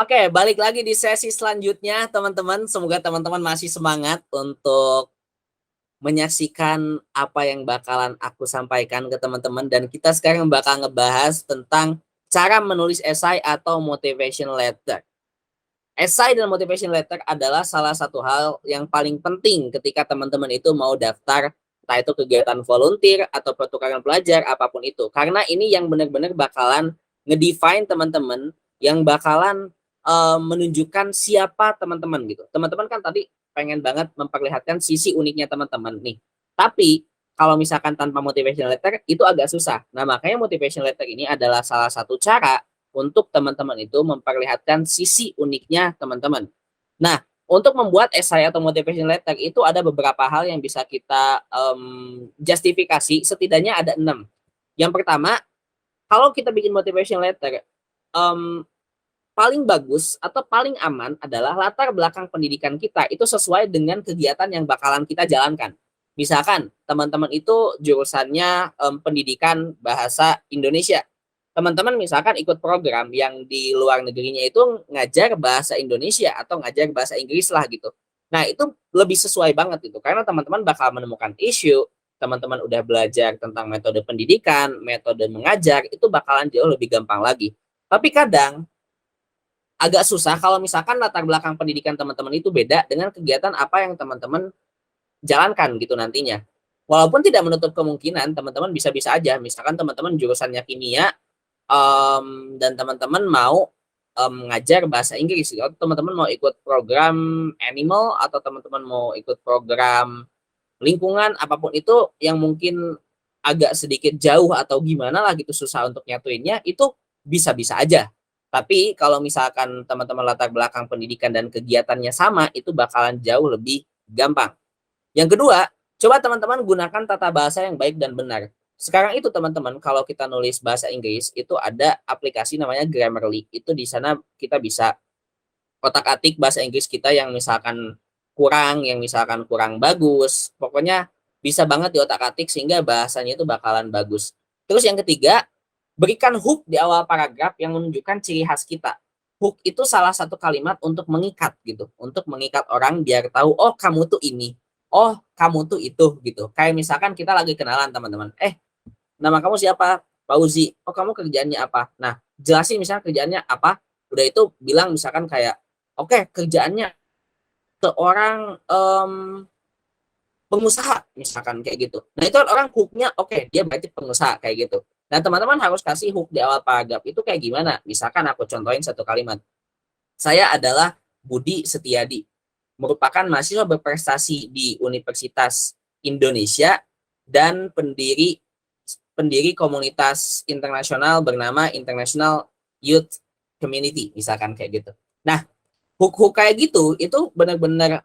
Oke, balik lagi di sesi selanjutnya, teman-teman. Semoga teman-teman masih semangat untuk menyaksikan apa yang bakalan aku sampaikan ke teman-teman. Dan kita sekarang bakal ngebahas tentang cara menulis esai atau motivation letter. Esai dan motivation letter adalah salah satu hal yang paling penting ketika teman-teman itu mau daftar, entah itu kegiatan volunteer atau pertukaran pelajar, apapun itu. Karena ini yang benar-benar bakalan ngedefine teman-teman, yang bakalan menunjukkan siapa teman-teman gitu. Teman-teman kan tadi pengen banget memperlihatkan sisi uniknya teman-teman nih. Tapi kalau misalkan tanpa motivation letter itu agak susah. Nah, makanya motivation letter ini adalah salah satu cara untuk teman-teman itu memperlihatkan sisi uniknya teman-teman. Nah, untuk membuat esai atau motivation letter itu ada beberapa hal yang bisa kita justifikasi, setidaknya ada 6. Yang pertama, kalau kita bikin motivation letter, paling bagus atau paling aman adalah latar belakang pendidikan kita itu sesuai dengan kegiatan yang bakalan kita jalankan. Misalkan teman-teman itu jurusannya pendidikan bahasa Indonesia. Teman-teman misalkan ikut program yang di luar negerinya itu ngajar bahasa Indonesia atau ngajar bahasa Inggris lah gitu. Nah, itu lebih sesuai banget gitu karena teman-teman bakal menemukan isu, teman-teman udah belajar tentang metode pendidikan, metode mengajar, itu bakalan jauh lebih gampang lagi. Tapi kadang agak susah kalau misalkan latar belakang pendidikan teman-teman itu beda dengan kegiatan apa yang teman-teman jalankan gitu nantinya. Walaupun tidak menutup kemungkinan teman-teman bisa-bisa aja, misalkan teman-teman jurusannya kimia, dan teman-teman mau ngajar bahasa Inggris, atau teman-teman mau ikut program animal, atau teman-teman mau ikut program lingkungan, apapun itu yang mungkin agak sedikit jauh atau gimana lah gitu, susah untuk nyatuinnya, itu bisa-bisa aja. Tapi kalau misalkan teman-teman latar belakang pendidikan dan kegiatannya sama, itu bakalan jauh lebih gampang. Yang kedua, coba teman-teman gunakan tata bahasa yang baik dan benar. Sekarang itu teman-teman, kalau kita nulis bahasa Inggris, itu ada aplikasi namanya Grammarly. Itu di sana kita bisa otak-atik bahasa Inggris kita yang misalkan kurang bagus. Pokoknya bisa banget di otak-atik sehingga bahasanya itu bakalan bagus. Terus yang ketiga, berikan hook di awal paragraf yang menunjukkan ciri khas kita. Hook itu salah satu kalimat untuk mengikat gitu, untuk mengikat orang biar tahu, oh kamu tuh ini, oh kamu tuh itu gitu. Kayak misalkan kita lagi kenalan teman-teman, nama kamu siapa? Fauzi. Oh kamu kerjaannya apa? Nah, jelasin misalnya kerjaannya apa. Udah itu bilang misalkan kayak, oke kerjaannya seorang pengusaha misalkan kayak gitu. Nah itu kan orang hooknya oke, dia berarti pengusaha kayak gitu. Nah teman-teman harus kasih hook di awal paragraf itu kayak gimana? Misalkan aku contohin satu kalimat. Saya adalah Budi Setiadi, merupakan mahasiswa berprestasi di Universitas Indonesia dan pendiri pendiri komunitas internasional bernama International Youth Community, misalkan kayak gitu. Nah, hook-hook kayak gitu itu benar-benar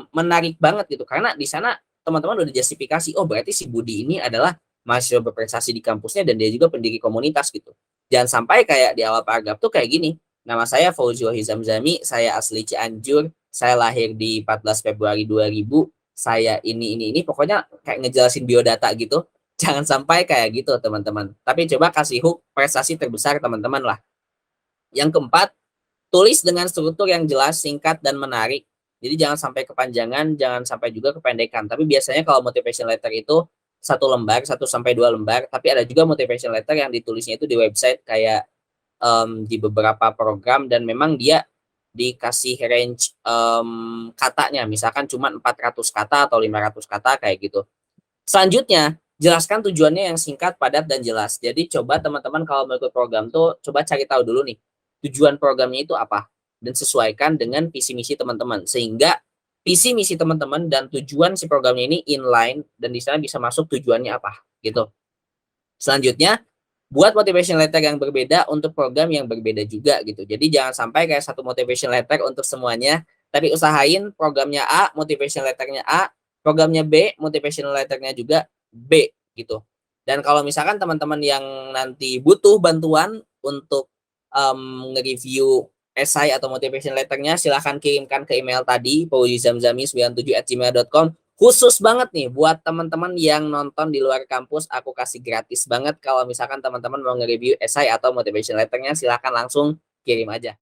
menarik banget gitu karena di sana teman-teman udah justifikasi, oh berarti si Budi ini adalah mahasiswa berprestasi di kampusnya dan dia juga pendiri komunitas gitu. Jangan sampai kayak di awal paragraf tuh kayak gini, nama saya Fauzi Wahizamzami, saya asli Cianjur, saya lahir di 14 Februari 2000, saya ini, pokoknya kayak ngejelasin biodata gitu. Jangan sampai kayak gitu teman-teman. Tapi coba kasih hook prestasi terbesar teman-teman lah. Yang keempat, tulis dengan struktur yang jelas, singkat, dan menarik. Jadi jangan sampai kepanjangan, jangan sampai juga kependekan. Tapi biasanya kalau motivation letter itu satu lembar, 1 sampai 2 lembar. Tapi ada juga motivation letter yang ditulisnya itu di website kayak di beberapa program dan memang dia dikasih range katanya. Misalkan cuma 400 kata atau 500 kata kayak gitu. Selanjutnya, jelaskan tujuannya yang singkat, padat, dan jelas. Jadi coba teman-teman kalau mau ikut program tuh coba cari tahu dulu nih tujuan programnya itu apa dan sesuaikan dengan visi misi teman-teman sehingga visi misi teman-teman dan tujuan si programnya ini inline dan di sana bisa masuk tujuannya apa gitu. Selanjutnya, buat motivation letter yang berbeda untuk program yang berbeda juga gitu. Jadi jangan sampai kayak satu motivation letter untuk semuanya, tapi usahain programnya A, motivation letternya A, programnya B, motivation letternya juga B gitu. Dan kalau misalkan teman-teman yang nanti butuh bantuan untuk nge-review esai atau motivation letternya, silahkan kirimkan ke email tadi, pauzizamzami97@gmail.com. Khusus banget nih buat teman-teman yang nonton di luar kampus, aku kasih gratis banget kalau misalkan teman-teman mau nge-review esai atau motivation letternya, silahkan langsung kirim aja.